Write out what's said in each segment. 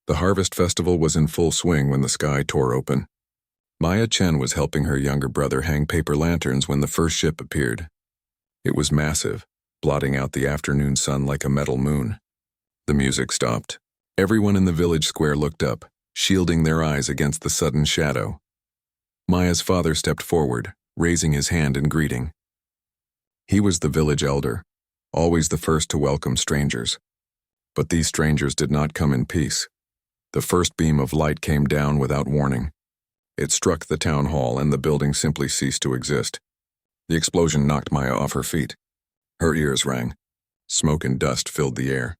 The harvest festival was in full swing when the sky tore open. Maya Chen was helping her younger brother hang paper lanterns when the first ship appeared. It was massive, blotting out the afternoon sun like a metal moon. The music stopped. Everyone in the village square looked up, shielding their eyes against the sudden shadow. Maya's father stepped forward, raising his hand in greeting. He was the village elder, always the first to welcome strangers. But these strangers did not come in peace. The first beam of light came down without warning. It struck the town hall and the building simply ceased to exist. The explosion knocked Maya off her feet. Her ears rang. Smoke and dust filled the air.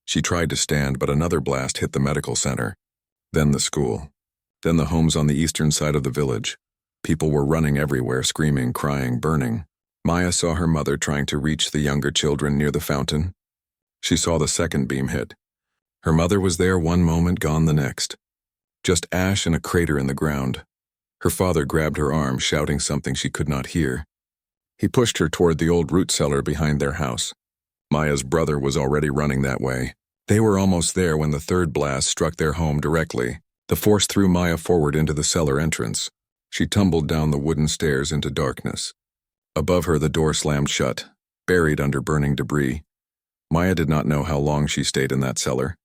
She tried to stand, but another blast hit the medical center. Then the school. Then the homes on the eastern side of the village. People were running everywhere, screaming, crying, burning. Maya saw her mother trying to reach the younger children near the fountain. She saw the second beam hit. Her mother was there one moment, gone the next. Just ash and a crater in the ground. Her father grabbed her arm, shouting something she could not hear. He pushed her toward the old root cellar behind their house. Maya's brother was already running that way. They were almost there when the third blast struck their home directly. The force threw Maya forward into the cellar entrance. She tumbled down the wooden stairs into darkness. Above her, the door slammed shut, buried under burning debris. Maya did not know how long she stayed in that cellar.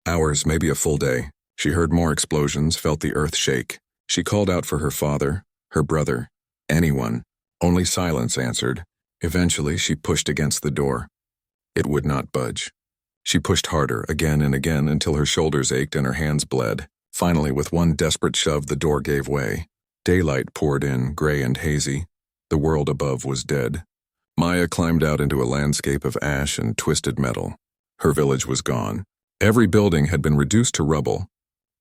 Hours, maybe a full day. She heard more explosions, felt the earth shake. She called out for her father, her brother, anyone. Only silence answered. Eventually, she pushed against the door. It would not budge. She pushed harder, again and again, until her shoulders ached and her hands bled. Finally, with one desperate shove, the door gave way. Daylight poured in, gray and hazy. The world above was dead. Maya climbed out into a landscape of ash and twisted metal. Her village was gone. Every building had been reduced to rubble.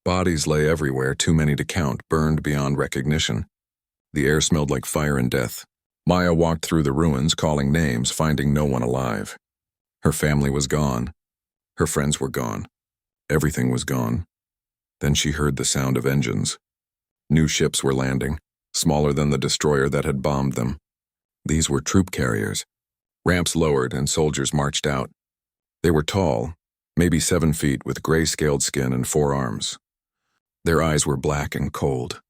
Bodies lay everywhere, too many to count, burned beyond recognition. The air smelled like fire and death. Maya walked through the ruins, calling names, finding no one alive. Her family was gone. Her friends were gone. Everything was gone. Then she heard the sound of engines. New ships were landing, smaller than the destroyer that had bombed them. These were troop carriers. Ramps lowered and soldiers marched out. They were tall, maybe 7 feet, with gray-scaled skin and 4 arms. Their eyes were black and cold.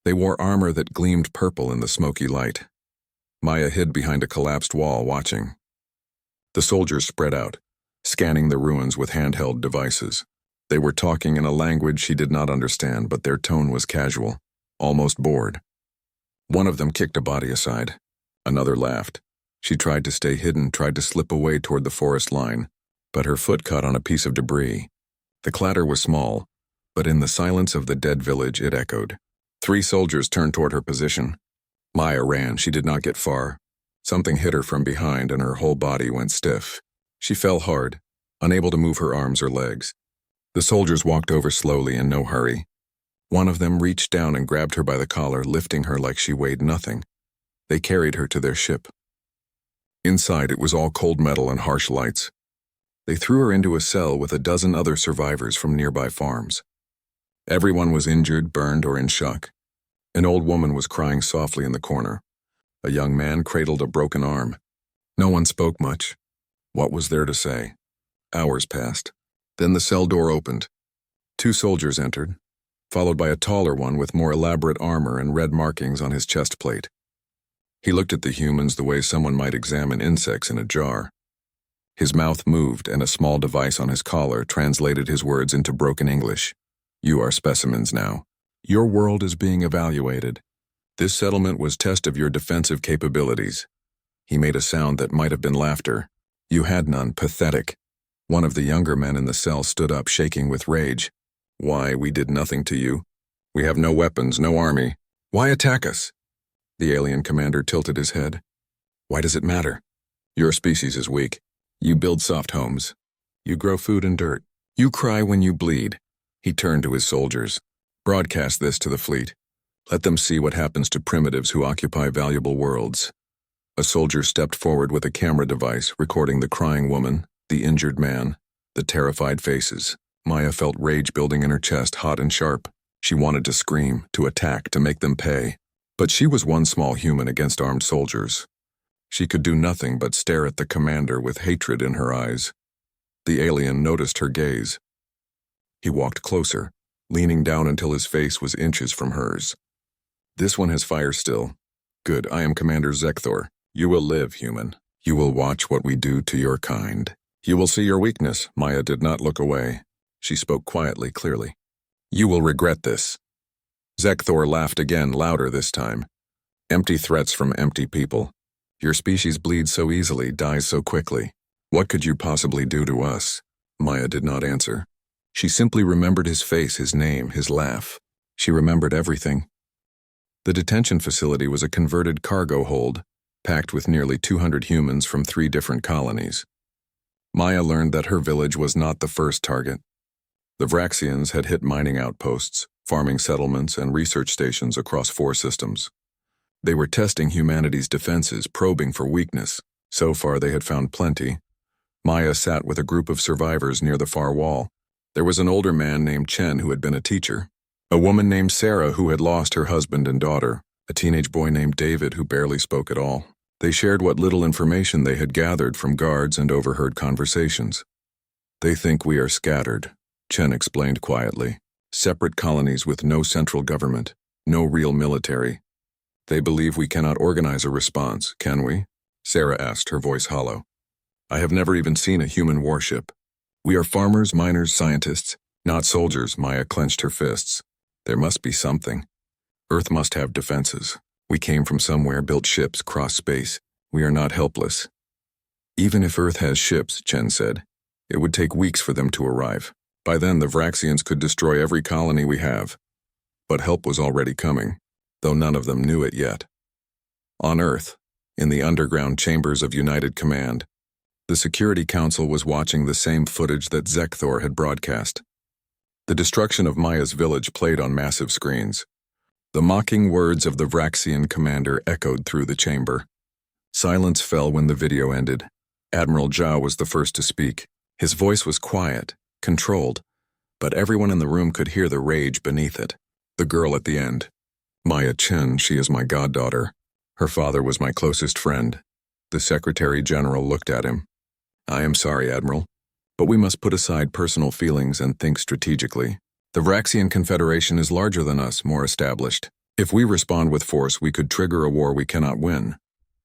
They wore armor that gleamed purple in the smoky light. Maya hid behind a collapsed wall, watching. The soldiers spread out, scanning the ruins with handheld devices. They were talking in a language she did not understand, but their tone was casual, almost bored. One of them kicked a body aside. Another laughed. She tried to stay hidden, tried to slip away toward the forest line, but her foot caught on a piece of debris. The clatter was small, but in the silence of the dead village it echoed. 3 soldiers turned toward her position. Maya ran. She did not get far. Something hit her from behind and her whole body went stiff. She fell hard, unable to move her arms or legs. The soldiers walked over slowly, in no hurry. One of them reached down and grabbed her by the collar, lifting her like she weighed nothing. They carried her to their ship. Inside, it was all cold metal and harsh lights. They threw her into a cell with a dozen other survivors from nearby farms. Everyone was injured, burned, or in shock. An old woman was crying softly in the corner. A young man cradled a broken arm. No one spoke much. What was there to say? Hours passed. Then the cell door opened. 2 soldiers entered, followed by a taller one with more elaborate armor and red markings on his chest plate. He looked at the humans the way someone might examine insects in a jar. His mouth moved and a small device on his collar translated his words into broken English. "You are specimens now. Your world is being evaluated. This settlement was test of your defensive capabilities." He made a sound that might have been laughter. "You had none. Pathetic." One of the younger men in the cell stood up, shaking with rage. "Why, we did nothing to you. We have no weapons, no army. Why attack us?" The alien commander tilted his head. "Why does it matter? Your species is weak. You build soft homes. You grow food in dirt. You cry when you bleed." He turned to his soldiers. "Broadcast this to the fleet. Let them see what happens to primitives who occupy valuable worlds." A soldier stepped forward with a camera device, recording the crying woman, the injured man, the terrified faces. Maya felt rage building in her chest, hot and sharp. She wanted to scream, to attack, to make them pay. But she was one small human against armed soldiers. She could do nothing but stare at the commander with hatred in her eyes. The alien noticed her gaze. He walked closer, leaning down until his face was inches from hers. This one has fire still. Good, I am Commander Zekthor. You will live, human. You will watch what we do to your kind. You will see your weakness. Maya did not look away. She spoke quietly, clearly. You will regret this. Zekthor laughed again, louder this time. Empty threats from empty people. Your species bleeds so easily, dies so quickly. What could you possibly do to us? Maya did not answer. She simply remembered his face, his name, his laugh. She remembered everything. The detention facility was a converted cargo hold, packed with nearly 200 humans from 3 different colonies. Maya learned that her village was not the first target. The Vraxians had hit mining outposts, farming settlements, and research stations across 4 systems. They were testing humanity's defenses, probing for weakness. So far they had found plenty. Maya sat with a group of survivors near the far wall. There was an older man named Chen who had been a teacher, a woman named Sarah who had lost her husband and daughter, a teenage boy named David who barely spoke at all. They shared what little information they had gathered from guards and overheard conversations. They think we are scattered, Chen explained quietly. Separate colonies with no central government, no real military. They believe we cannot organize a response, can we? Sarah asked, her voice hollow. I have never even seen a human warship. We are farmers, miners, scientists, not soldiers. Maya clenched her fists. There must be something. Earth must have defenses. We came from somewhere, built ships, crossed space. We are not helpless. Even if Earth has ships, Chen said, it would take weeks for them to arrive. By then, the Vraxians could destroy every colony we have. But help was already coming, though none of them knew it yet. On Earth, in the underground chambers of United Command, the Security Council was watching the same footage that Zekthor had broadcast. The destruction of Maya's village played on massive screens. The mocking words of the Vraxian commander echoed through the chamber. Silence fell when the video ended. Admiral Zhao was the first to speak. His voice was quiet, controlled, but everyone in the room could hear the rage beneath it. The girl at the end. Maya Chen, she is my goddaughter. Her father was my closest friend. The Secretary General looked at him. I am sorry, Admiral, but we must put aside personal feelings and think strategically. The Vraxian Confederation is larger than us, more established. If we respond with force, we could trigger a war we cannot win.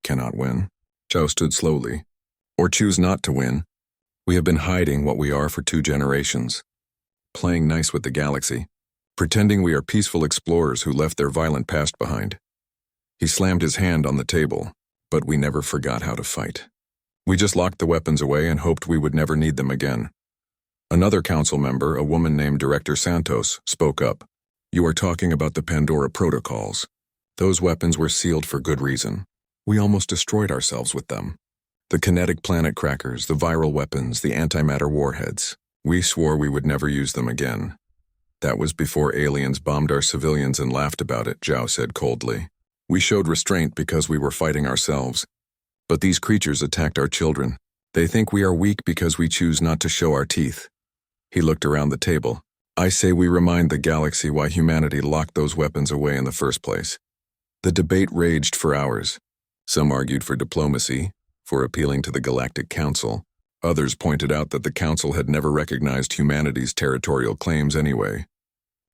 Cannot win? Zhao stood slowly. Or choose not to win. We have been hiding what we are for 2 generations. Playing nice with the galaxy. Pretending we are peaceful explorers who left their violent past behind. He slammed his hand on the table, but we never forgot how to fight. We just locked the weapons away and hoped we would never need them again. Another council member, a woman named Director Santos, spoke up. You are talking about the Pandora protocols. Those weapons were sealed for good reason. We almost destroyed ourselves with them. The kinetic planet crackers, the viral weapons, the antimatter warheads. We swore we would never use them again. That was before aliens bombed our civilians and laughed about it, Zhao said coldly. We showed restraint because we were fighting ourselves. But these creatures attacked our children. They think we are weak because we choose not to show our teeth. He looked around the table. I say we remind the galaxy why humanity locked those weapons away in the first place. The debate raged for hours. Some argued for diplomacy, for appealing to the Galactic Council. Others pointed out that the Council had never recognized humanity's territorial claims anyway.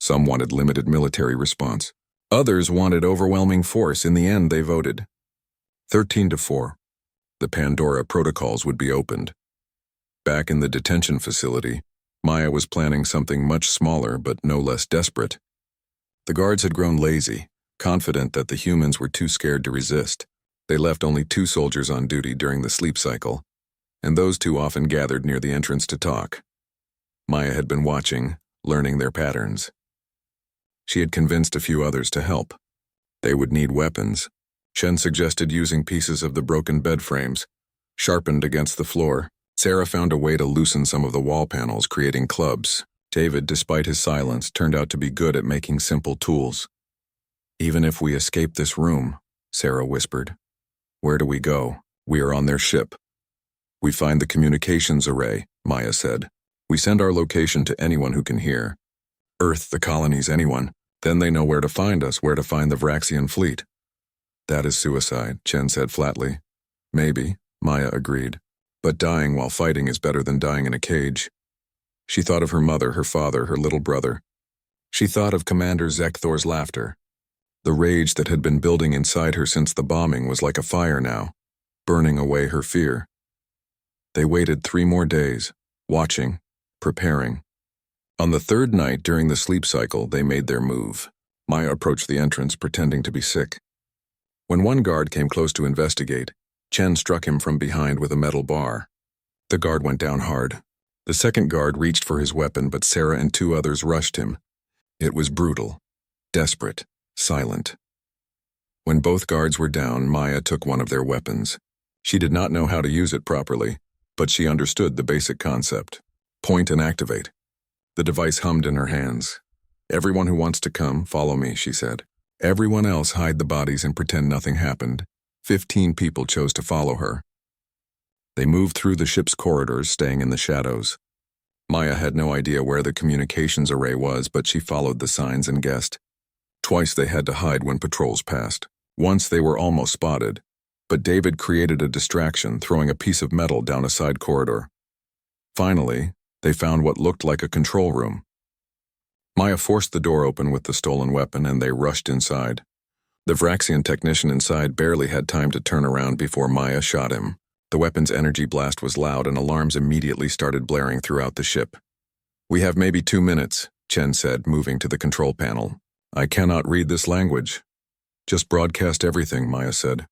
Some wanted limited military response. Others wanted overwhelming force. In the end, they voted 13-4. The Pandora protocols would be opened. Back in the detention facility, Maya was planning something much smaller but no less desperate. The guards had grown lazy, confident that the humans were too scared to resist. They left only 2 soldiers on duty during the sleep cycle, and those 2 often gathered near the entrance to talk. Maya had been watching, learning their patterns. She had convinced a few others to help. They would need weapons. Chen suggested using pieces of the broken bed frames, sharpened against the floor. Sarah found a way to loosen some of the wall panels, creating clubs. David, despite his silence, turned out to be good at making simple tools. Even if we escape this room, Sarah whispered. Where do we go? We are on their ship. We find the communications array, Maya said. We send our location to anyone who can hear. Earth, the colonies, anyone. Then they know where to find us, where to find the Vraxian fleet. That is suicide, Chen said flatly. Maybe, Maya agreed. But dying while fighting is better than dying in a cage. She thought of her mother, her father, her little brother. She thought of Commander Zekthor's laughter. The rage that had been building inside her since the bombing was like a fire now, burning away her fear. They waited 3 more days, watching, preparing. On the 3rd night during the sleep cycle, they made their move. Maya approached the entrance, pretending to be sick. When one guard came close to investigate, Chen struck him from behind with a metal bar. The guard went down hard. The second guard reached for his weapon, but Sarah and 2 others rushed him. It was brutal, desperate, silent. When both guards were down, Maya took one of their weapons. She did not know how to use it properly, but she understood the basic concept. Point and activate. The device hummed in her hands. "Everyone who wants to come, follow me," she said. Everyone else hide the bodies and pretend nothing happened. 15 people chose to follow her. They moved through the ship's corridors, staying in the shadows. Maya had no idea where the communications array was, but she followed the signs and guessed. Twice they had to hide when patrols passed. Once they were almost spotted, but David created a distraction, throwing a piece of metal down a side corridor. Finally, they found what looked like a control room. Maya forced the door open with the stolen weapon, and they rushed inside. The Vraxian technician inside barely had time to turn around before Maya shot him. The weapon's energy blast was loud, and alarms immediately started blaring throughout the ship. "We have maybe 2 minutes," Chen said, moving to the control panel. "I cannot read this language." "Just broadcast everything," Maya said.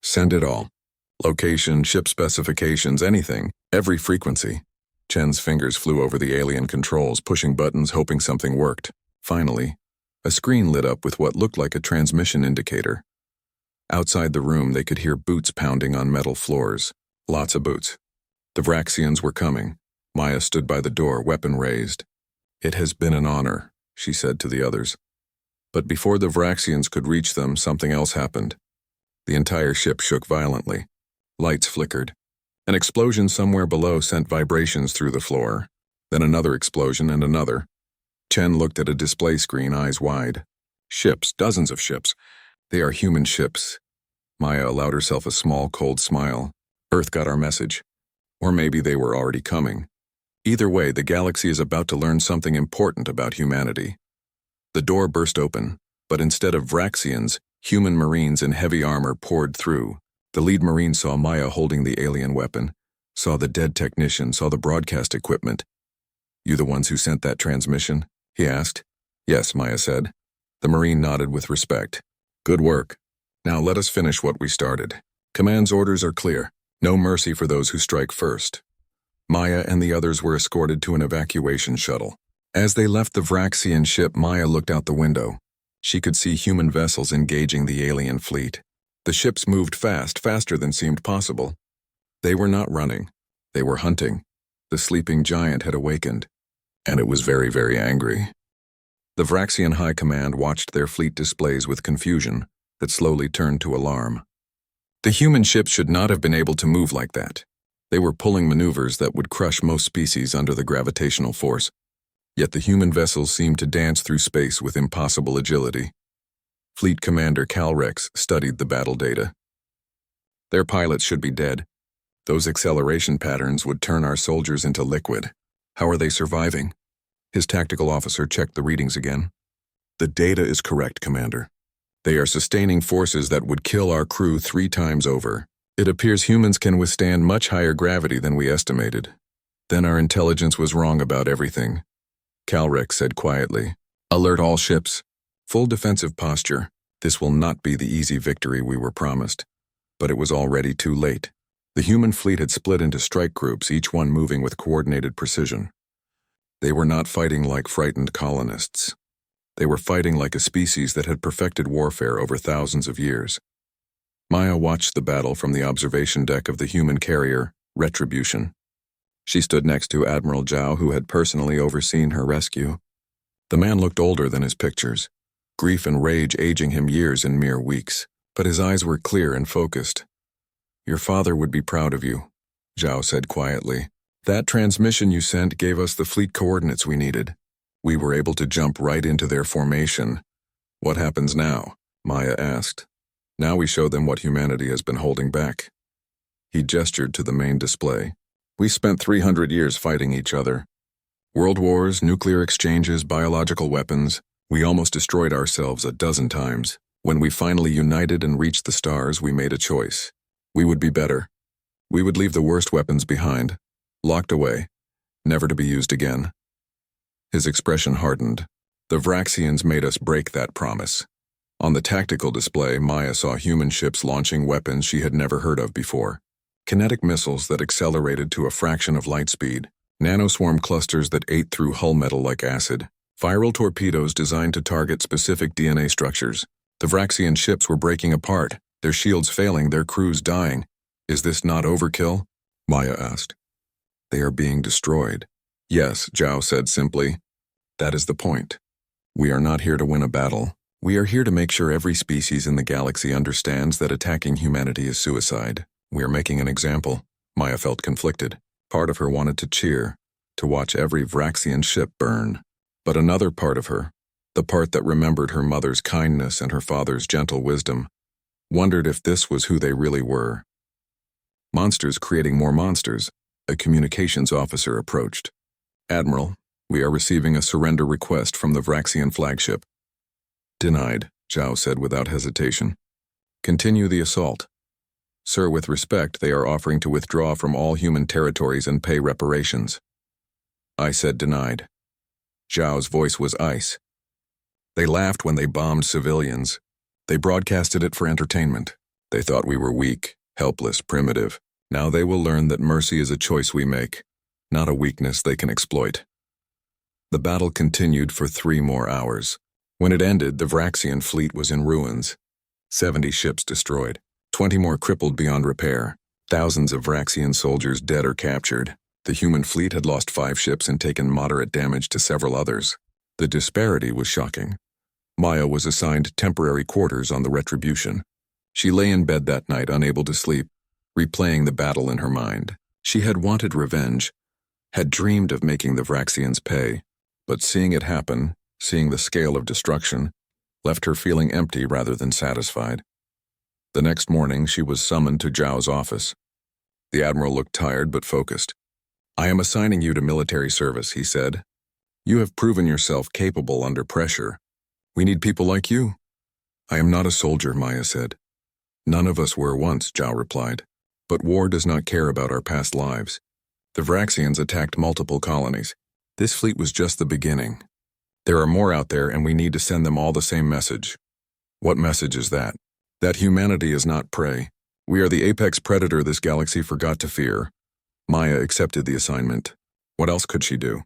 "Send it all. Location, ship specifications, anything. Every frequency." Chen's fingers flew over the alien controls, pushing buttons, hoping something worked. Finally, a screen lit up with what looked like a transmission indicator. Outside the room, they could hear boots pounding on metal floors. Lots of boots. The Vraxians were coming. Maya stood by the door, weapon raised. "It has been an honor," she said to the others. But before the Vraxians could reach them, something else happened. The entire ship shook violently. Lights flickered. An explosion somewhere below sent vibrations through the floor. Then another explosion and another. Chen looked at a display screen, eyes wide. Ships, dozens of ships. They are human ships. Maya allowed herself a small, cold smile. Earth got our message. Or maybe they were already coming. Either way, the galaxy is about to learn something important about humanity. The door burst open, but instead of Vraxians, human marines in heavy armor poured through. The lead marine saw Maya holding the alien weapon, saw the dead technician, saw the broadcast equipment. "You the ones who sent that transmission?" he asked. "Yes," Maya said. The marine nodded with respect. "Good work. Now let us finish what we started. Command's orders are clear. No mercy for those who strike first." Maya and the others were escorted to an evacuation shuttle. As they left the Vraxian ship, Maya looked out the window. She could see human vessels engaging the alien fleet. The ships moved fast, faster than seemed possible. They were not running. They were hunting. The sleeping giant had awakened, and it was very, very angry. The Vraxian High Command watched their fleet displays with confusion that slowly turned to alarm. The human ships should not have been able to move like that. They were pulling maneuvers that would crush most species under the gravitational force. Yet the human vessels seemed to dance through space with impossible agility. Fleet Commander Calrex studied the battle data. "Their pilots should be dead. Those acceleration patterns would turn our soldiers into liquid. How are they surviving?" His tactical officer checked the readings again. "The data is correct, Commander. They are sustaining forces that would kill our crew 3 times over. It appears humans can withstand much higher gravity than we estimated. Then our intelligence was wrong about everything," Calrex said quietly. "Alert all ships. Full defensive posture. This will not be the easy victory we were promised." But it was already too late. The human fleet had split into strike groups, each one moving with coordinated precision. They were not fighting like frightened colonists. They were fighting like a species that had perfected warfare over thousands of years. Maya watched the battle from the observation deck of the human carrier, Retribution. She stood next to Admiral Zhao, who had personally overseen her rescue. The man looked older than his pictures, grief and rage aging him years in mere weeks, but his eyes were clear and focused. "Your father would be proud of you," Zhao said quietly. "That transmission you sent gave us the fleet coordinates we needed. We were able to jump right into their formation." "What happens now?" Maya asked. "Now we show them what humanity has been holding back." He gestured to the main display. "We spent 300 years fighting each other. World wars, nuclear exchanges, biological weapons. We almost destroyed ourselves a dozen times. When we finally united and reached the stars, we made a choice. We would be better. We would leave the worst weapons behind, locked away, never to be used again. His expression hardened. The Vraxians made us break that promise. On the tactical display, Maya saw human ships launching weapons she had never heard of before. Kinetic missiles that accelerated to a fraction of light speed, nanoswarm clusters that ate through hull metal like acid, viral torpedoes designed to target specific DNA structures. The Vraxian ships were breaking apart, their shields failing, their crews dying. Is this not overkill? Maya asked. They are being destroyed. Yes, Zhao said simply. That is the point. We are not here to win a battle. We are here to make sure every species in the galaxy understands that attacking humanity is suicide. We are making an example. Maya felt conflicted. Part of her wanted to cheer, to watch every Vraxian ship burn. But another part of her, the part that remembered her mother's kindness and her father's gentle wisdom, wondered if this was who they really were. Monsters creating more monsters, a communications officer approached. Admiral, we are receiving a surrender request from the Vraxian flagship. Denied, Zhao said without hesitation. Continue the assault. Sir, with respect, they are offering to withdraw from all human territories and pay reparations. I said denied. Zhao's voice was ice. They laughed when they bombed civilians. They broadcasted it for entertainment. They thought we were weak, helpless, primitive. Now they will learn that mercy is a choice we make, not a weakness they can exploit. The battle continued for 3 more hours. When it ended, the Vraxian fleet was in ruins. 70 ships destroyed, 20 more crippled beyond repair, thousands of Vraxian soldiers dead or captured. The human fleet had lost 5 ships and taken moderate damage to several others. The disparity was shocking. Maya was assigned temporary quarters on the Retribution. She lay in bed that night, unable to sleep, replaying the battle in her mind. She had wanted revenge, had dreamed of making the Vraxians pay, but seeing it happen, seeing the scale of destruction, left her feeling empty rather than satisfied. The next morning, she was summoned to Zhao's office. The admiral looked tired but focused. I am assigning you to military service, he said. You have proven yourself capable under pressure. We need people like you. I am not a soldier, Maya said. None of us were once, Zhao replied. But war does not care about our past lives. The Vraxians attacked multiple colonies. This fleet was just the beginning. There are more out there, and we need to send them all the same message. What message is that? That humanity is not prey. We are the apex predator this galaxy forgot to fear. Maya accepted the assignment. What else could she do?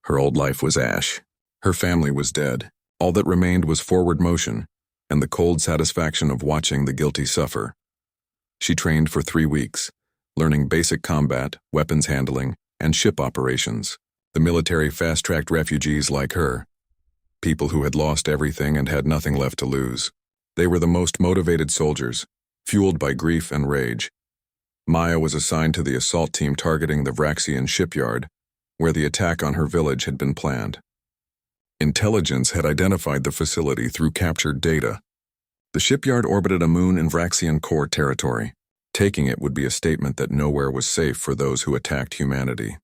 Her old life was ash. Her family was dead. All that remained was forward motion, and the cold satisfaction of watching the guilty suffer. She trained for 3 weeks, learning basic combat, weapons handling, and ship operations. The military fast-tracked refugees like her, people who had lost everything and had nothing left to lose. They were the most motivated soldiers, fueled by grief and rage. Maya was assigned to the assault team targeting the Vraxian shipyard, where the attack on her village had been planned. Intelligence had identified the facility through captured data. The shipyard orbited a moon in Vraxian core territory. Taking it would be a statement that nowhere was safe for those who attacked humanity.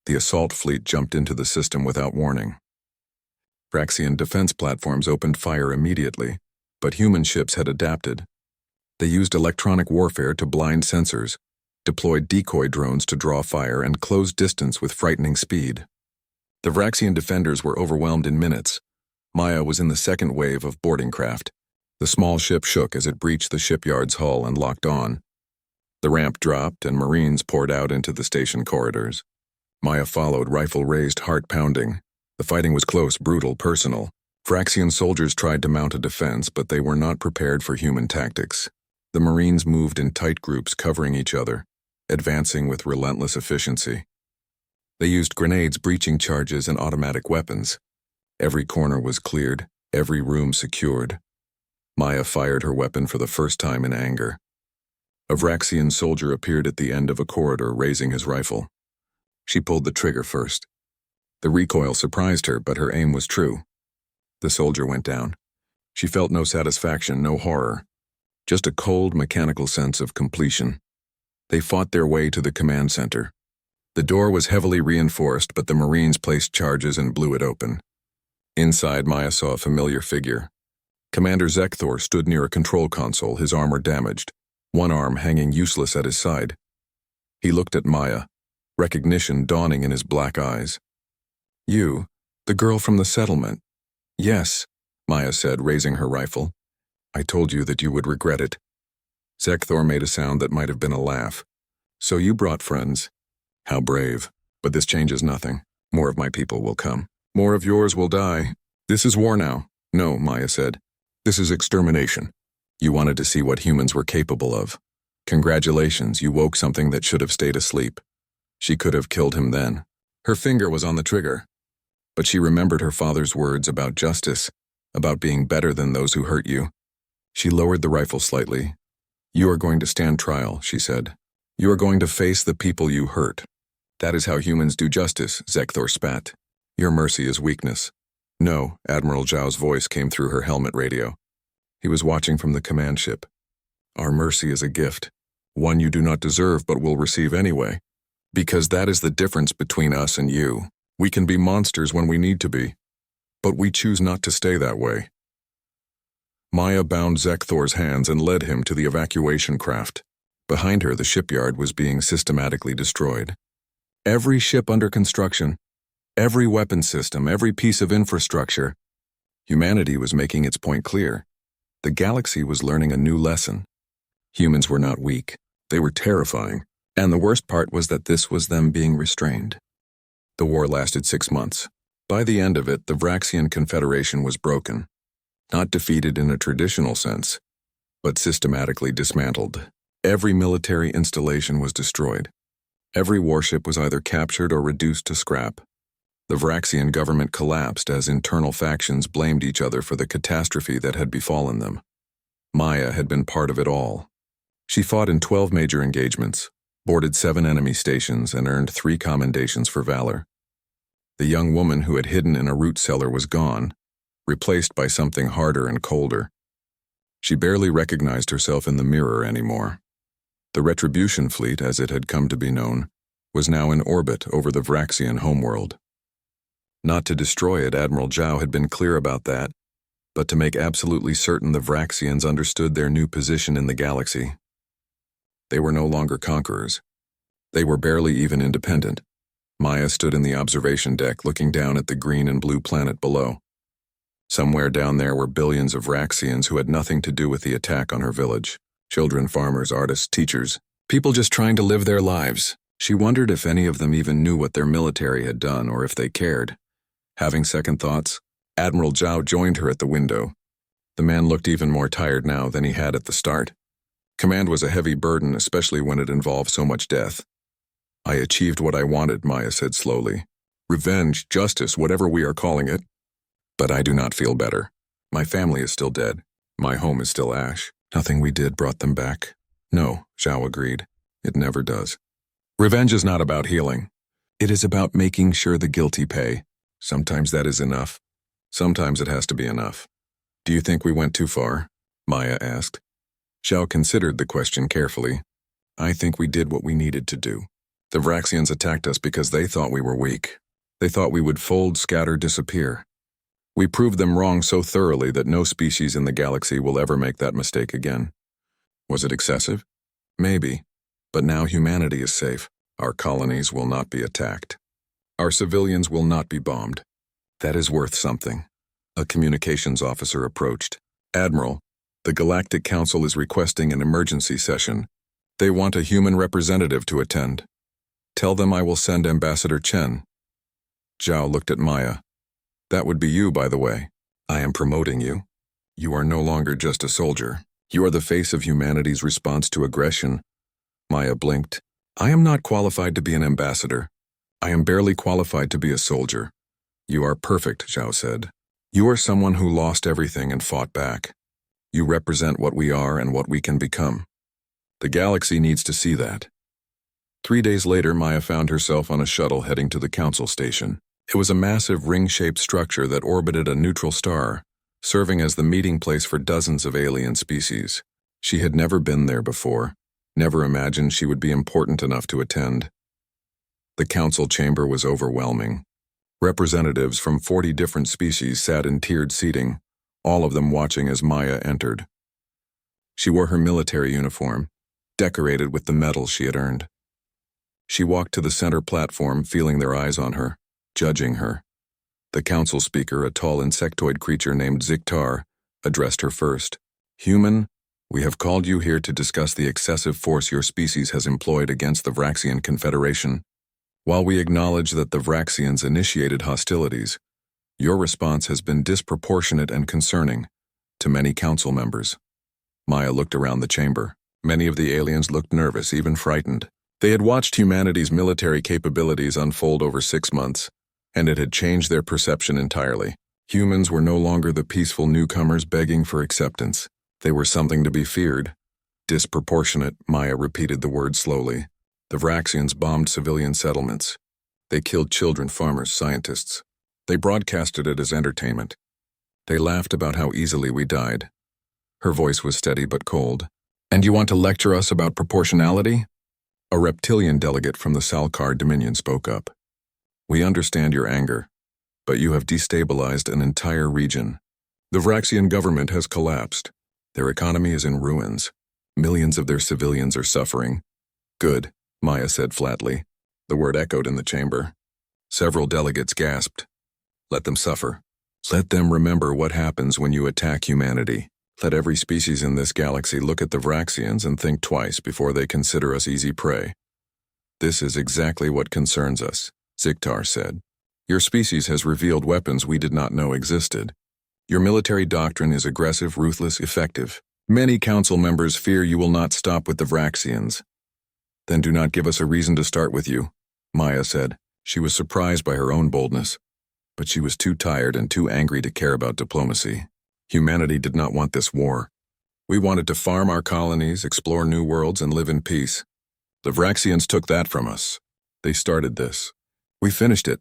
The assault fleet jumped into the system without warning. Vraxian defense platforms opened fire immediately, but human ships had adapted. They used electronic warfare to blind sensors, deployed decoy drones to draw fire, and closed distance with frightening speed. The Vraxian defenders were overwhelmed in minutes. Maya was in the second wave of boarding craft. The small ship shook as it breached the shipyard's hull and locked on. The ramp dropped and Marines poured out into the station corridors. Maya followed, rifle raised, heart pounding. The fighting was close, brutal, personal. Vraxian soldiers tried to mount a defense, but they were not prepared for human tactics. The Marines moved in tight groups, covering each other, advancing with relentless efficiency. They used grenades, breaching charges, and automatic weapons. Every corner was cleared, every room secured. Maya fired her weapon for the first time in anger. A Vraxian soldier appeared at the end of a corridor, raising his rifle. She pulled the trigger first. The recoil surprised her, but her aim was true. The soldier went down. She felt no satisfaction, no horror, just a cold, mechanical sense of completion. They fought their way to the command center. The door was heavily reinforced, but the Marines placed charges and blew it open. Inside, Maya saw a familiar figure. Commander Zekthor stood near a control console, his armor damaged, one arm hanging useless at his side. He looked at Maya, recognition dawning in his black eyes. "You, the girl from the settlement." "Yes," Maya said, raising her rifle. "I told you that you would regret it." Zekthor made a sound that might have been a laugh. "So you brought friends. How brave. But this changes nothing. More of my people will come. More of yours will die. This is war now." "No," Maya said. "This is extermination. You wanted to see what humans were capable of. Congratulations, you woke something that should have stayed asleep." She could have killed him then. Her finger was on the trigger. But she remembered her father's words about justice, about being better than those who hurt you. She lowered the rifle slightly. "You are going to stand trial," she said. "You are going to face the people you hurt. That is how humans do justice," Zekthor spat. "Your mercy is weakness." "No," Admiral Zhao's voice came through her helmet radio. He was watching from the command ship. "Our mercy is a gift, one you do not deserve but will receive anyway. Because that is the difference between us and you. We can be monsters when we need to be, but we choose not to stay that way." Maya bound Zekthor's hands and led him to the evacuation craft. Behind her, the shipyard was being systematically destroyed. Every ship under construction, every weapon system, every piece of infrastructure. Humanity was making its point clear. The galaxy was learning a new lesson. Humans were not weak. They were terrifying. And the worst part was that this was them being restrained. The war lasted 6 months. By the end of it, the Vraxian Confederation was broken. Not defeated in a traditional sense, but systematically dismantled. Every military installation was destroyed. Every warship was either captured or reduced to scrap. The Vraxian government collapsed as internal factions blamed each other for the catastrophe that had befallen them. Maya had been part of it all. She fought in 12 major engagements, boarded 7 enemy stations, and earned 3 commendations for valor. The young woman who had hidden in a root cellar was gone, replaced by something harder and colder. She barely recognized herself in the mirror anymore. The Retribution fleet, as it had come to be known, was now in orbit over the Vraxian homeworld. Not to destroy it, Admiral Zhao had been clear about that, but to make absolutely certain the Vraxians understood their new position in the galaxy. They were no longer conquerors. They were barely even independent. Maya stood in the observation deck looking down at the green and blue planet below. Somewhere down there were billions of Vraxians who had nothing to do with the attack on her village. Children, farmers, artists, teachers, people just trying to live their lives. She wondered if any of them even knew what their military had done or if they cared. Having second thoughts, Admiral Zhao joined her at the window. The man looked even more tired now than he had at the start. Command was a heavy burden, especially when it involved so much death. "I achieved what I wanted," Maya said slowly. "Revenge, justice, whatever we are calling it. But I do not feel better. My family is still dead. My home is still ash. Nothing we did brought them back." "No," Zhao agreed. "It never does. Revenge is not about healing. It is about making sure the guilty pay. Sometimes that is enough. Sometimes it has to be enough." "Do you think we went too far?" Maya asked. Zhao considered the question carefully. "I think we did what we needed to do. The Vraxians attacked us because they thought we were weak. They thought we would fold, scatter, disappear. We proved them wrong so thoroughly that no species in the galaxy will ever make that mistake again. Was it excessive? Maybe. But now humanity is safe. Our colonies will not be attacked. Our civilians will not be bombed. That is worth something." A communications officer approached. "Admiral, the Galactic Council is requesting an emergency session. They want a human representative to attend. Tell them I will send Ambassador Chen." Zhao looked at Maya. "That would be you, by the way. I am promoting you. You are no longer just a soldier. You are the face of humanity's response to aggression." Maya blinked. "I am not qualified to be an ambassador. I am barely qualified to be a soldier." "You are perfect," Zhao said. "You are someone who lost everything and fought back. You represent what we are and what we can become. The galaxy needs to see that." 3 days later, Maya found herself on a shuttle heading to the council station. It was a massive ring-shaped structure that orbited a neutral star, serving as the meeting place for dozens of alien species. She had never been there before, never imagined she would be important enough to attend. The council chamber was overwhelming. Representatives from 40 different species sat in tiered seating, all of them watching as Maya entered. She wore her military uniform, decorated with the medals she had earned. She walked to the center platform, feeling their eyes on her, judging her. The council speaker, a tall insectoid creature named Ziktar, addressed her first. "Human, we have called you here to discuss the excessive force your species has employed against the Vraxian Confederation. While we acknowledge that the Vraxians initiated hostilities, your response has been disproportionate and concerning to many council members." Maya looked around the chamber. Many of the aliens looked nervous, even frightened. They had watched humanity's military capabilities unfold over 6 months, and it had changed their perception entirely. Humans were no longer the peaceful newcomers begging for acceptance. They were something to be feared. Disproportionate, Maya repeated the word slowly. The Vraxians bombed civilian settlements. They killed children, farmers, scientists. They broadcasted it as entertainment. They laughed about how easily we died. Her voice was steady but cold. "And you want to lecture us about proportionality?" A reptilian delegate from the Salkar Dominion spoke up. "We understand your anger, but you have destabilized an entire region. The Vraxian government has collapsed. Their economy is in ruins. Millions of their civilians are suffering." "Good," Maya said flatly. The word echoed in the chamber. Several delegates gasped. "Let them suffer. Let them remember what happens when you attack humanity. Let every species in this galaxy look at the Vraxians and think twice before they consider us easy prey. This is exactly what concerns us," Ziktar said. "Your species has revealed weapons we did not know existed. Your military doctrine is aggressive, ruthless, effective. Many council members fear you will not stop with the Vraxians." "Then do not give us a reason to start with you," Maya said. She was surprised by her own boldness, but she was too tired and too angry to care about diplomacy. Humanity did not want this war. We wanted to farm our colonies, explore new worlds, and live in peace. The Vraxians took that from us. They started this. We finished it.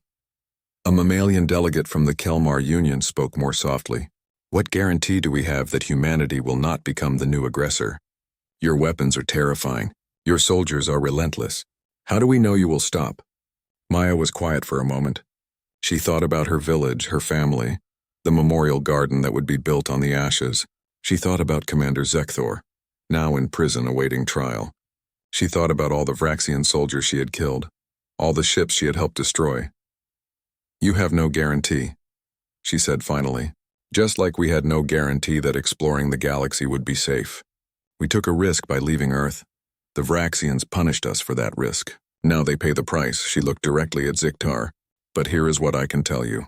A mammalian delegate from the Kelmar Union spoke more softly. "What guarantee do we have that humanity will not become the new aggressor? Your weapons are terrifying. Your soldiers are relentless. How do we know you will stop?" Maya was quiet for a moment. She thought about her village, her family, the memorial garden that would be built on the ashes. She thought about Commander Zekthor, now in prison awaiting trial. She thought about all the Vraxian soldiers she had killed, all the ships she had helped destroy. "You have no guarantee," she said finally. "Just like we had no guarantee that exploring the galaxy would be safe. We took a risk by leaving Earth. The Vraxians punished us for that risk. Now they pay the price." She looked directly at Ziktar. "But here is what I can tell you.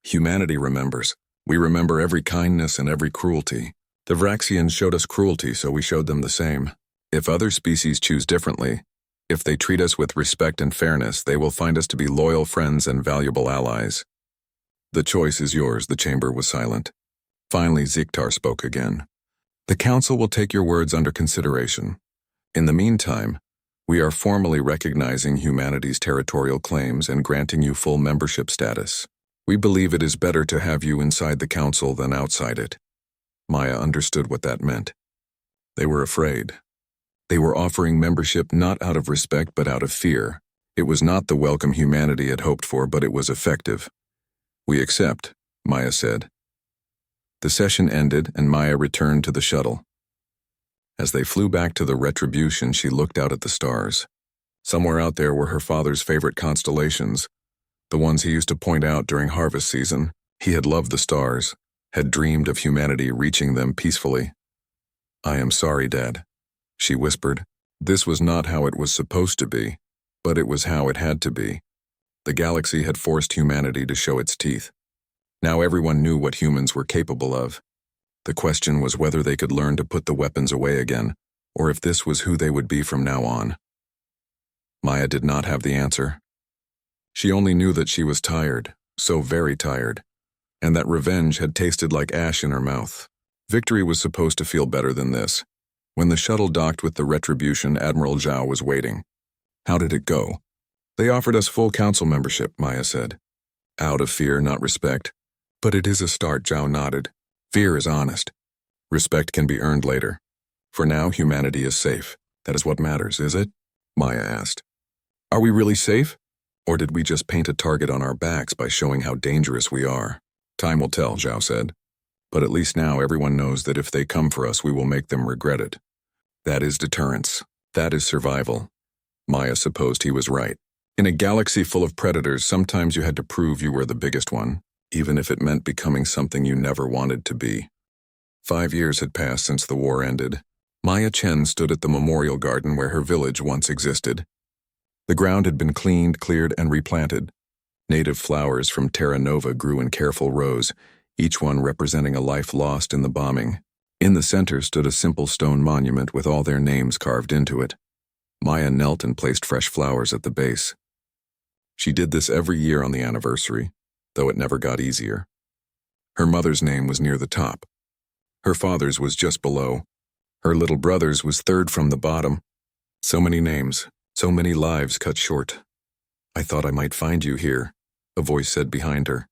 Humanity remembers. We remember every kindness and every cruelty. The Vraxians showed us cruelty, so we showed them the same. If other species choose differently, if they treat us with respect and fairness, they will find us to be loyal friends and valuable allies. The choice is yours." The chamber was silent. Finally, Ziktar spoke again. "The council will take your words under consideration. In the meantime, we are formally recognizing humanity's territorial claims and granting you full membership status. We believe it is better to have you inside the council than outside it." Maya understood what that meant. They were afraid. They were offering membership not out of respect but out of fear. It was not the welcome humanity had hoped for, but it was effective. "We accept," Maya said. The session ended and Maya returned to the shuttle. As they flew back to the Retribution, she looked out at the stars. Somewhere out there were her father's favorite constellations, the ones he used to point out during harvest season. He had loved the stars, had dreamed of humanity reaching them peacefully. "I am sorry, Dad," she whispered. This was not how it was supposed to be, but it was how it had to be. The galaxy had forced humanity to show its teeth. Now everyone knew what humans were capable of. The question was whether they could learn to put the weapons away again, or if this was who they would be from now on. Maya did not have the answer. She only knew that she was tired, so very tired, and that revenge had tasted like ash in her mouth. Victory was supposed to feel better than this. When the shuttle docked with the Retribution, Admiral Zhao was waiting. "How did it go?" "They offered us full council membership," Maya said. "Out of fear, not respect." "But it is a start," Zhao nodded. "Fear is honest. Respect can be earned later. For now, humanity is safe. That is what matters, is it?" Maya asked. "Are we really safe?" Or did we just paint a target on our backs by showing how dangerous we are? Time will tell, Zhao said. But at least now everyone knows that if they come for us, we will make them regret it. That is deterrence. That is survival. Maya supposed he was right. In a galaxy full of predators, sometimes you had to prove you were the biggest one, even if it meant becoming something you never wanted to be. 5 years had passed since the war ended. Maya Chen stood at the memorial garden where her village once existed. The ground had been cleaned, cleared, and replanted. Native flowers from Terra Nova grew in careful rows, each one representing a life lost in the bombing. In the center stood a simple stone monument with all their names carved into it. Maya knelt and placed fresh flowers at the base. She did this every year on the anniversary, though it never got easier. Her mother's name was near the top. Her father's was just below. Her little brother's was third from the bottom. So many names, so many lives cut short. I thought I might find you here, a voice said behind her.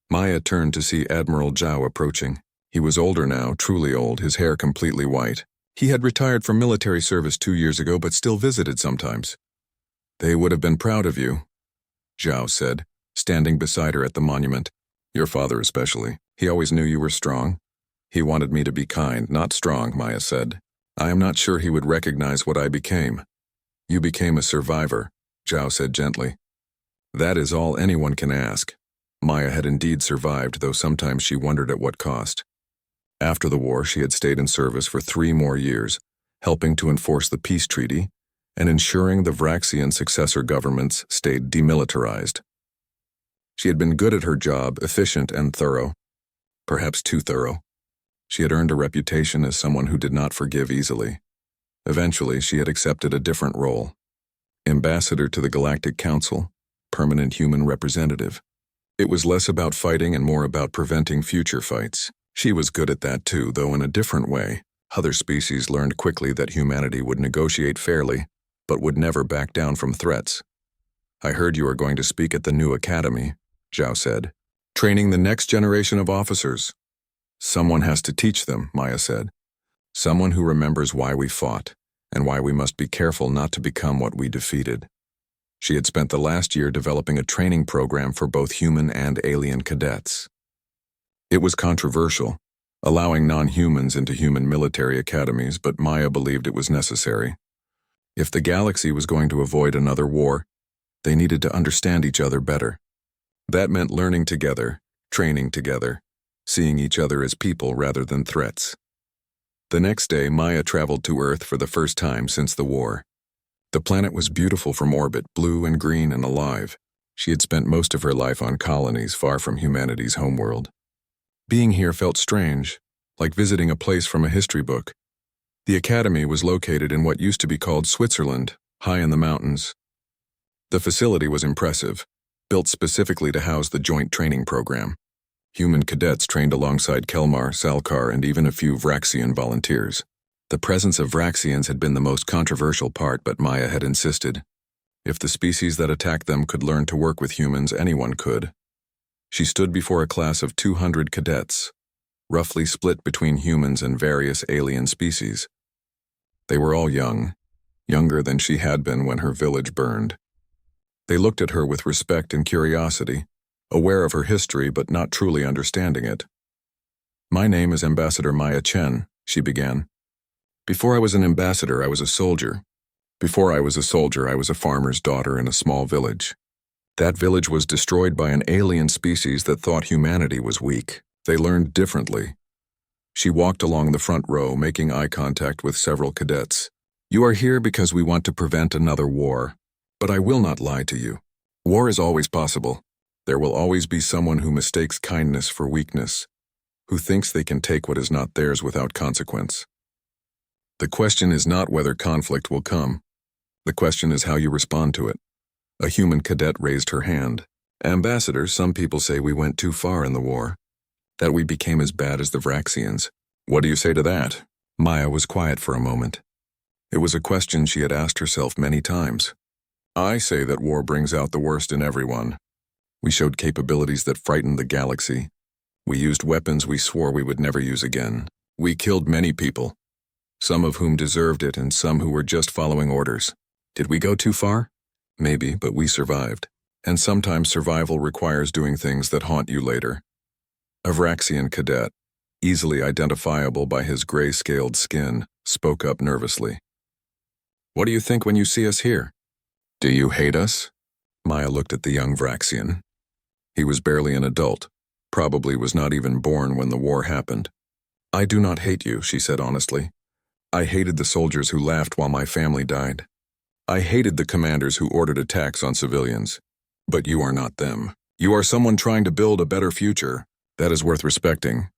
Maya turned to see Admiral Zhao approaching. He was older now, truly old, his hair completely white. He had retired from military service 2 years ago, but still visited sometimes. They would have been proud of you, Zhao said, standing beside her at the monument. Your father especially. He always knew you were strong. He wanted me to be kind, not strong, Maya said. I am not sure he would recognize what I became. You became a survivor, Zhao said gently. That is all anyone can ask. Maya had indeed survived, though sometimes she wondered at what cost. After the war, she had stayed in service for 3 more years, helping to enforce the peace treaty and ensuring the Vraxian successor governments stayed demilitarized. She had been good at her job, efficient and thorough, perhaps too thorough. She had earned a reputation as someone who did not forgive easily. Eventually, she had accepted a different role. Ambassador to the Galactic Council, permanent human representative. It was less about fighting and more about preventing future fights. She was good at that too, though in a different way. Other species learned quickly that humanity would negotiate fairly, but would never back down from threats. I heard you are going to speak at the new academy, Zhao said. Training the next generation of officers. Someone has to teach them, Maya said. Someone who remembers why we fought, and why we must be careful not to become what we defeated. She had spent the last year developing a training program for both human and alien cadets. It was controversial, allowing non-humans into human military academies, but Maya believed it was necessary. If the galaxy was going to avoid another war, they needed to understand each other better. That meant learning together, training together, seeing each other as people rather than threats. The next day, Maya traveled to Earth for the first time since the war. The planet was beautiful from orbit, blue and green and alive. She had spent most of her life on colonies far from humanity's homeworld. Being here felt strange, like visiting a place from a history book. The academy was located in what used to be called Switzerland, high in the mountains. The facility was impressive, built specifically to house the joint training program. Human cadets trained alongside Kelmar, Salkar, and even a few Vraxian volunteers. The presence of Vraxians had been the most controversial part, but Maya had insisted. If the species that attacked them could learn to work with humans, anyone could. She stood before a class of 200 cadets, roughly split between humans and various alien species. They were all young, younger than she had been when her village burned. They looked at her with respect and curiosity, aware of her history but not truly understanding it. My name is Ambassador Maya Chen, she began. Before I was an ambassador, I was a soldier. Before I was a soldier, I was a farmer's daughter in a small village. That village was destroyed by an alien species that thought humanity was weak. They learned differently. She walked along the front row, making eye contact with several cadets. You are here because we want to prevent another war. But I will not lie to you. War is always possible. There will always be someone who mistakes kindness for weakness, who thinks they can take what is not theirs without consequence. The question is not whether conflict will come. The question is how you respond to it. A human cadet raised her hand. Ambassador, some people say we went too far in the war, that we became as bad as the Vraxians. What do you say to that? Maya was quiet for a moment. It was a question she had asked herself many times. I say that war brings out the worst in everyone. We showed capabilities that frightened the galaxy. We used weapons we swore we would never use again. We killed many people, some of whom deserved it and some who were just following orders. Did we go too far? Maybe, but we survived. And sometimes survival requires doing things that haunt you later. A Vraxian cadet, easily identifiable by his gray-scaled skin, spoke up nervously. What do you think when you see us here? Do you hate us? Maya looked at the young Vraxian. He was barely an adult, probably was not even born when the war happened. I do not hate you, she said honestly. I hated the soldiers who laughed while my family died. I hated the commanders who ordered attacks on civilians. But you are not them. You are someone trying to build a better future. That is worth respecting.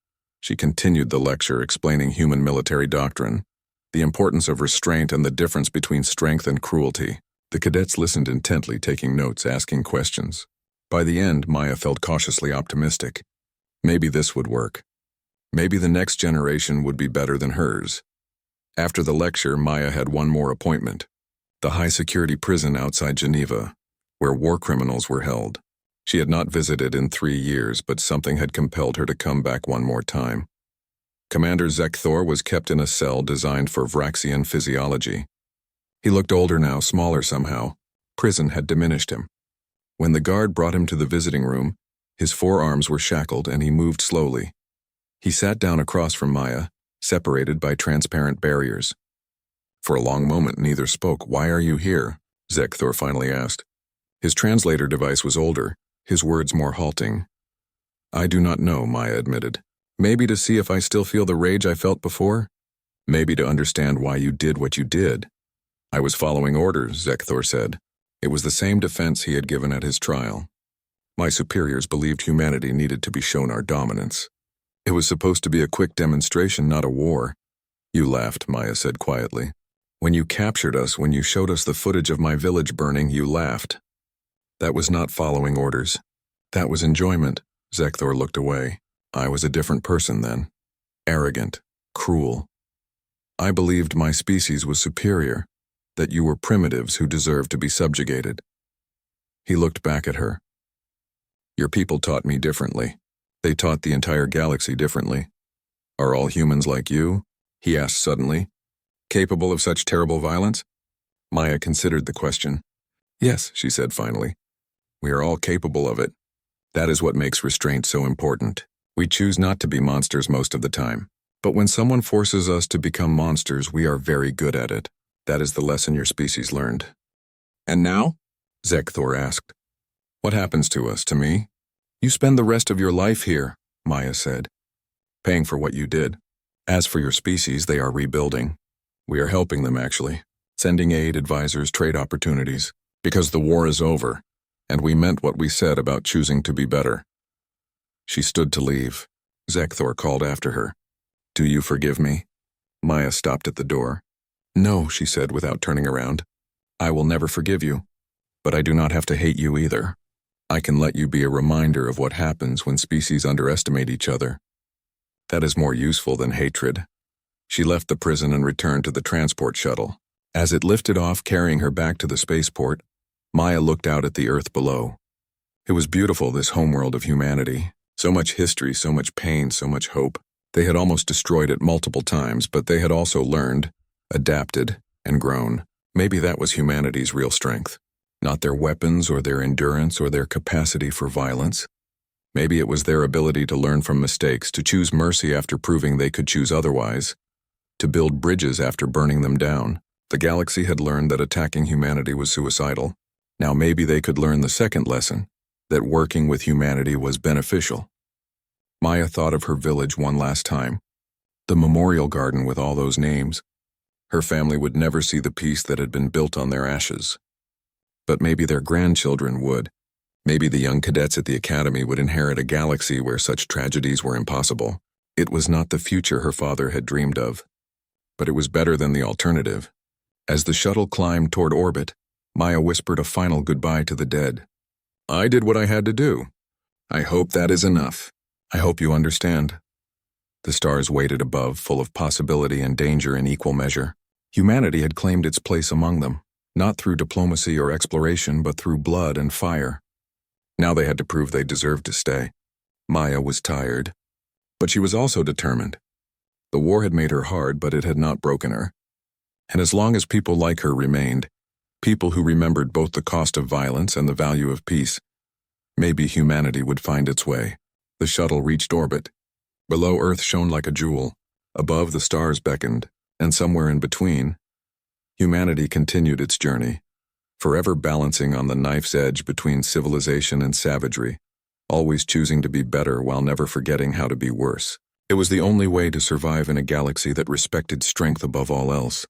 She continued the lecture explaining human military doctrine, the importance of restraint and the difference between strength and cruelty. The cadets listened intently, taking notes, asking questions. By the end, Maya felt cautiously optimistic. Maybe this would work. Maybe the next generation would be better than hers. After the lecture, Maya had one more appointment. The high-security prison outside Geneva, where war criminals were held. She had not visited in 3 years, but something had compelled her to come back one more time. Commander Zekthor was kept in a cell designed for Vraxian physiology. He looked older now, smaller somehow. Prison had diminished him. When the guard brought him to the visiting room, his forearms were shackled and he moved slowly. He sat down across from Maya, separated by transparent barriers. For a long moment, neither spoke. Why are you here? Zekthor finally asked. His translator device was older, his words more halting. I do not know, Maya admitted. Maybe to see if I still feel the rage I felt before? Maybe to understand why you did what you did. I was following orders, Zekthor said. It was the same defense he had given at his trial. My superiors believed humanity needed to be shown our dominance. It was supposed to be a quick demonstration, not a war. You laughed, Maya said quietly. When you captured us, when you showed us the footage of my village burning, you laughed. That was not following orders. That was enjoyment. Zekthor looked away. I was a different person then. Arrogant, cruel. I believed my species was superior, that you were primitives who deserved to be subjugated. He looked back at her. Your people taught me differently. They taught the entire galaxy differently. Are all humans like you? He asked suddenly. Capable of such terrible violence? Maya considered the question. Yes, she said finally. We are all capable of it. That is what makes restraint so important. We choose not to be monsters most of the time. But when someone forces us to become monsters, we are very good at it. That is the lesson your species learned. And now? Zekthor asked. What happens to us, to me? You spend the rest of your life here, Maya said, paying for what you did. As for your species, they are rebuilding. We are helping them, actually. Sending aid, advisors, trade opportunities. Because the war is over, and we meant what we said about choosing to be better. She stood to leave. Zekthor called after her. Do you forgive me? Maya stopped at the door. No, she said without turning around. I will never forgive you. But I do not have to hate you either. I can let you be a reminder of what happens when species underestimate each other. That is more useful than hatred. She left the prison and returned to the transport shuttle. As it lifted off, carrying her back to the spaceport, Maya looked out at the Earth below. It was beautiful, this homeworld of humanity. So much history, so much pain, so much hope. They had almost destroyed it multiple times, but they had also learned, adapted, and grown. Maybe that was humanity's real strength. Not their weapons or their endurance or their capacity for violence. Maybe it was their ability to learn from mistakes, to choose mercy after proving they could choose otherwise, to build bridges after burning them down. The galaxy had learned that attacking humanity was suicidal. Now maybe they could learn the second lesson, that working with humanity was beneficial. Maya thought of her village one last time. The memorial garden with all those names. Her family would never see the peace that had been built on their ashes. But maybe their grandchildren would. Maybe the young cadets at the academy would inherit a galaxy where such tragedies were impossible. It was not the future her father had dreamed of. But it was better than the alternative. As the shuttle climbed toward orbit, Maya whispered a final goodbye to the dead. I did what I had to do. I hope that is enough. I hope you understand. The stars waited above, full of possibility and danger in equal measure. Humanity had claimed its place among them, not through diplomacy or exploration, but through blood and fire. Now they had to prove they deserved to stay. Maya was tired, but she was also determined. The war had made her hard, but it had not broken her. And as long as people like her remained, People who remembered both the cost of violence and the value of peace. Maybe humanity would find its way. The shuttle reached orbit. Below Earth shone like a jewel. Above, the stars beckoned, and somewhere in between, humanity continued its journey, forever balancing on the knife's edge between civilization and savagery, always choosing to be better while never forgetting how to be worse. It was the only way to survive in a galaxy that respected strength above all else.